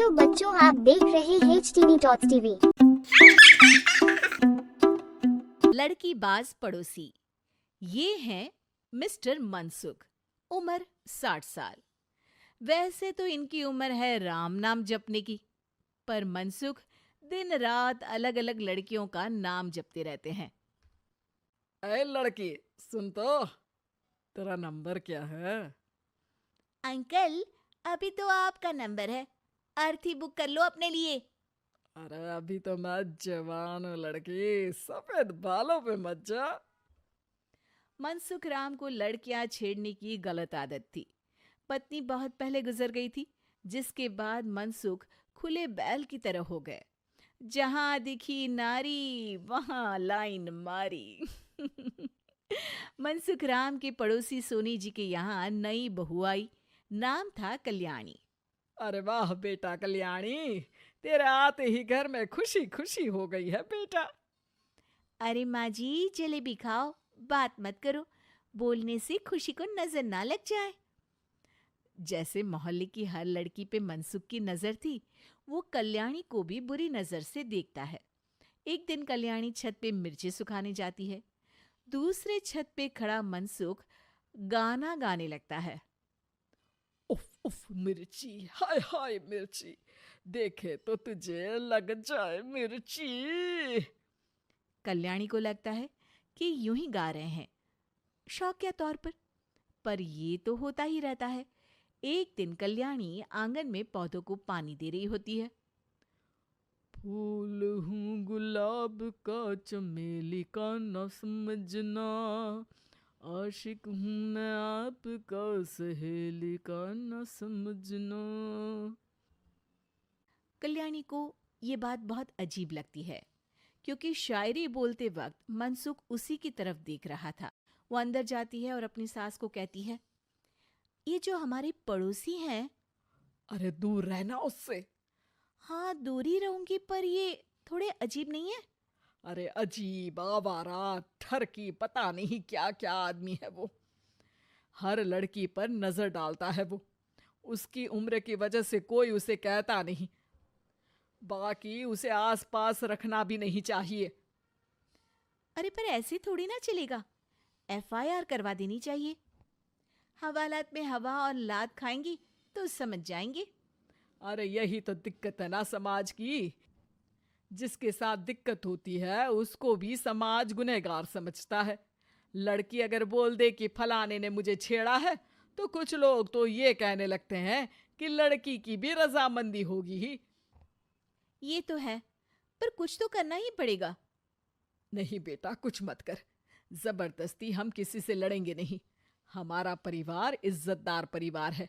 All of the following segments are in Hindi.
हेलो बच्चों, आप देख रहे हैं HTV Tots TV। लड़की बाज पड़ोसी। ये हैं मिस्टर मनसुख। उम्र 60 साल। वैसे तो इनकी उम्र है राम नाम जपने की, पर मनसुख दिन रात अलग अलग लड़कियों का नाम जपते रहते हैं। अरे लड़की, सुन तो, तेरा नंबर क्या है? अंकल, अभी तो आपका नंबर है, अर्थी बुक कर लो अपने लिए। अरे अभी तो मैं जवान हूँ लड़की, सफेद बालों पे मत जा। मनसुख राम को लड़कियां छेड़ने की गलत आदत थी। पत्नी बहुत पहले गुजर गई थी, जिसके बाद मनसुख खुले बैल की तरह हो गए। जहां दिखी नारी वहां लाइन मारी। मनसुख राम के पड़ोसी सोनी जी के यहाँ नई बहू आई। नाम था कल्याणी। अरे वाह बेटा कल्याणी, तेरे आते ही घर में खुशी खुशी हो गई है बेटा। अरे माँ जी, जलेबी खाओ, बात मत करो, बोलने से खुशी को नजर ना लग जाए। जैसे मोहल्ले की हर लड़की पे मनसुख की नजर थी, वो कल्याणी को भी बुरी नजर से देखता है। एक दिन कल्याणी छत पे मिर्ची सुखाने जाती है। दूसरे छत पे खड़ा मनसुख गाना गाने लगता है। उफ उफ मिर्ची, हाय हाय मिर्ची, देखे तो तुझे लग जाए मिर्ची। कल्याणी को लगता है कि यूं ही गा रहे हैं, शौकिया तौर पर ये तो होता ही रहता है। एक दिन कल्याणी आंगन में पौधों को पानी दे रही होती है। फूल हूँ गुलाब का, चमेली का न समझना, आशिक हूँ मैं आपका, सहेली का न समझना। कल्याणी को ये बात बहुत अजीब लगती है, क्योंकि शायरी बोलते वक्त मनसुख उसी की तरफ देख रहा था। वो अंदर जाती है और अपनी सास को कहती है, ये जो हमारे पड़ोसी हैं। अरे दूर रहना उससे। हाँ, दूर ही रहूंगी, पर ये थोड़े अजीब नहीं है? अरे अजीब, आवारा, ठरकी, पता नहीं क्या क्या आदमी है वो। हर लड़की पर नजर डालता है वो। उसकी उम्र की वजह से कोई उसे कहता नहीं। बाकी उसे आसपास रखना भी नहीं चाहिए। अरे पर ऐसे थोड़ी ना चलेगा, FIR करवा देनी चाहिए। हवालात में हवा और लात खाएंगी तो समझ जाएंगे। अरे यही तो दिक्कत है ना समाज की। जिसके साथ दिक्कत होती है उसको भी समाज गुनहगार समझता है। लड़की अगर बोल दे कि फलाने ने मुझे छेड़ा है, तो कुछ लोग तो ये कहने लगते हैं कि लड़की की भी रजामंदी होगी ही। ये तो है, पर कुछ तो करना ही पड़ेगा। नहीं बेटा, कुछ मत कर। जबरदस्ती हम किसी से लड़ेंगे नहीं। हमारा परिवार इज्जतदार परिवार है।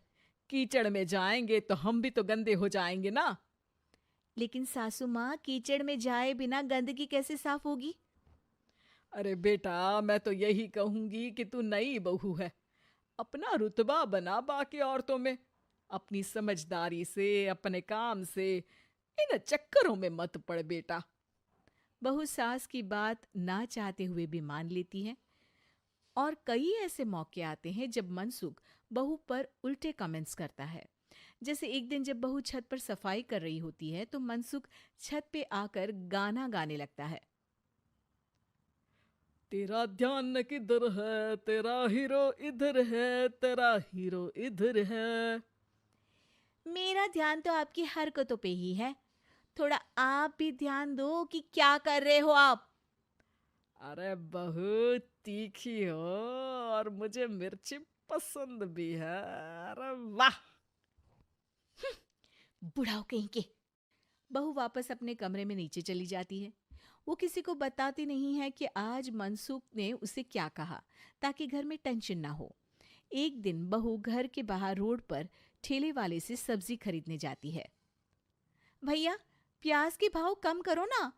कीचड़ में जाएंगे तो हम भी तो गंदे हो जाएंगे ना। लेकिन सासू माँ, कीचड़ में जाए बिना गंदगी कैसे साफ होगी? अरे बेटा, मैं तो यही कहूंगी कि तू नई बहू है, अपना रुतबा बना बाकी औरतों में। अपनी समझदारी से, अपने काम से इन चक्करों में मत पड़ बेटा। बहू सास की बात ना चाहते हुए भी मान लेती है। और कई ऐसे मौके आते हैं जब मनसुख बहू पर उल्टे कमेंट्स करता है। जैसे एक दिन जब बहू छत पर सफाई कर रही होती है, तो मनसुख छत पे आकर गाना गाने लगता है। तेरा ध्यान किधर है, तेरा हीरो इधर है, तेरा हीरो इधर है। मेरा ध्यान तो आपकी हरकतों पे ही है, थोड़ा आप भी ध्यान दो कि क्या कर रहे हो आप। अरे बहुत तीखी हो और मुझे मिर्ची पसंद भी है। अरे वाह। बुढ़ाओ कहीं के। बहू वापस अपने कमरे में नीचे चली जाती है। वो किसी को बताती नहीं है कि आज मनसुख ने उसे क्या कहा, ताकि घर में टेंशन ना हो। एक दिन बहू घर के बाहर रोड पर ठेले वाले से सब्जी खरीदने जाती है। भैया, प्याज के भाव कम करो ना,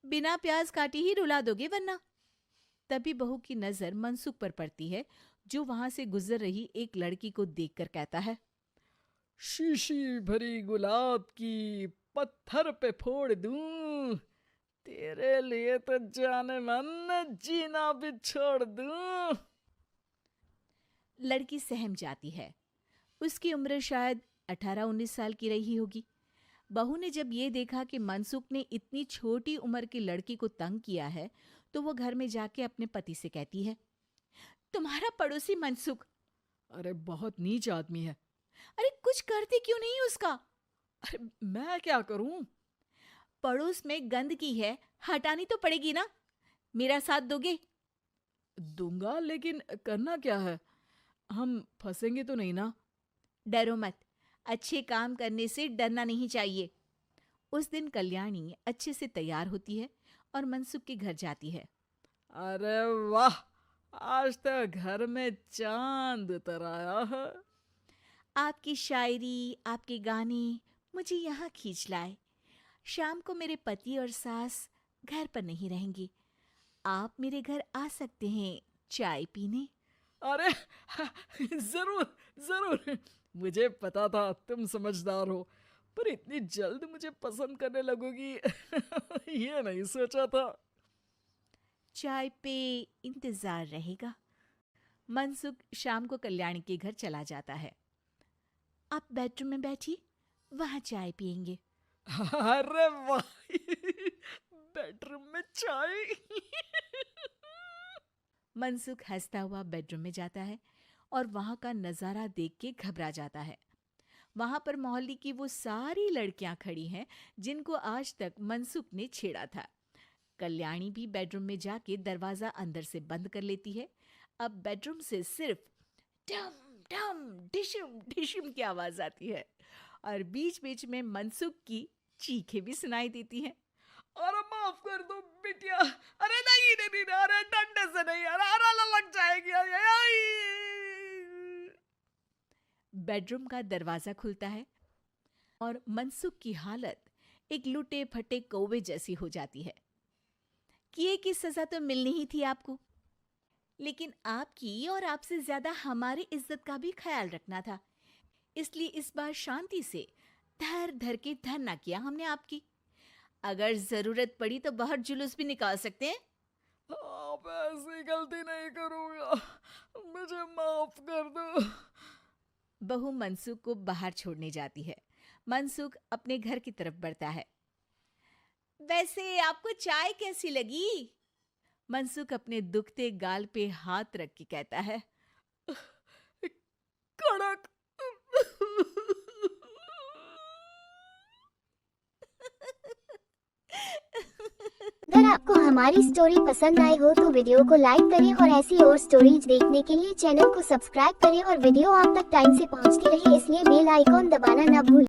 बिना प्याज काटे ही रुला दोगे वरना। तभी बहू की नजर मनसुख पर पड़ती है, जो वहां से गुजर रही एक लड़की को देखकर कहता है, शीशी भरी गुलाब की, पत्थर पे फोड़ दूं, तेरे लिए तो जाने मन जीना भी छोड़ दूं। लड़की सहम जाती है। उसकी उम्र शायद 18-19 साल की रही होगी। बहू ने जब ये देखा कि मनसुख ने इतनी छोटी उम्र की लड़की को तंग किया है, तो वो घर में जाके अपने पति से कहती है, तुम्हारा पड़ोसी मनसुख, अरे बहुत नीच आदमी है। अरे कुछ करते क्यों नहीं उसका? अरे मैं क्या करूं? पड़ोस में गंदगी है, हटानी तो पड़ेगी ना। मेरा साथ दोगे? दूंगा, लेकिन करना क्या है? हम फंसेंगे तो नहीं ना? डरो मत, अच्छे काम करने से डरना नहीं चाहिए। उस दिन कल्याणी अच्छे से तैयार होती है और मनसुख के घर जाती है। अरे वाह, आज तो घर में चांद उतर आया है। आपकी शायरी, आपके गाने मुझे यहाँ खींच लाए। शाम को मेरे पति और सास घर पर नहीं रहेंगे, आप मेरे घर आ सकते हैं चाय पीने। अरे जरूर जरूर, मुझे पता था तुम समझदार हो, पर इतनी जल्द मुझे पसंद करने लगोगी ये नहीं सोचा था। चाय पे इंतजार रहेगा। मनसुख शाम को कल्याणी के घर चला जाता है। आप बेडरूम में बैठिए, वहां चाय पियेंगे। अरे वाह, बेडरूम में चाय। मनसुख हंसता हुआ बेडरूम में जाता है और वहां का नजारा देख के घबरा जाता है। वहां पर मोहल्ले की वो सारी लड़कियां खड़ी हैं जिनको आज तक मनसुख ने छेड़ा था। कल्याणी भी बेडरूम में जाके दरवाजा अंदर से बंद कर लेती है। अब बेडरूम से सिर्फ डम डम डिशुम डिशुम की आवाज आती है और बीच बीच में मनसुख की चीखें भी सुनाई देती हैं। अरे माफ कर दो बिटिया, अरे नहीं नहीं नहीं, अरे डंडे से नहीं, अरे लग जाएगी। बेडरूम का दरवाजा खुलता है और मनसुख की हालत एक लुटे फटे कौवे जैसी हो जाती है। किए की सजा तो मिलनी ही थी आपको, लेकिन आपकी और आपसे ज्यादा हमारी इज्जत का भी ख्याल रखना था, इसलिए इस बार शांति से धर धर के धरना किया हमने आपकी। अगर जरूरत पड़ी तो बाहर जुलूस भी निकाल सकते हैं। आप ऐसी गलती नहीं करूंगा, मुझे माफ कर दो। बहू मनसुख को बाहर छोड़ने जाती है। मनसुख अपने घर की तरफ बढ़ता है। वैसे आपको चाय कैसी लगी? मनसुख अपने दुखते गाल पे हाथ रख के कहता है, कड़क। अगर आपको हमारी स्टोरी पसंद आई हो तो वीडियो को लाइक करें और ऐसी और स्टोरीज देखने के लिए चैनल को सब्सक्राइब करें और वीडियो आप तक टाइम से पहुंचती रहे इसलिए बेल आइकॉन दबाना ना भूलें।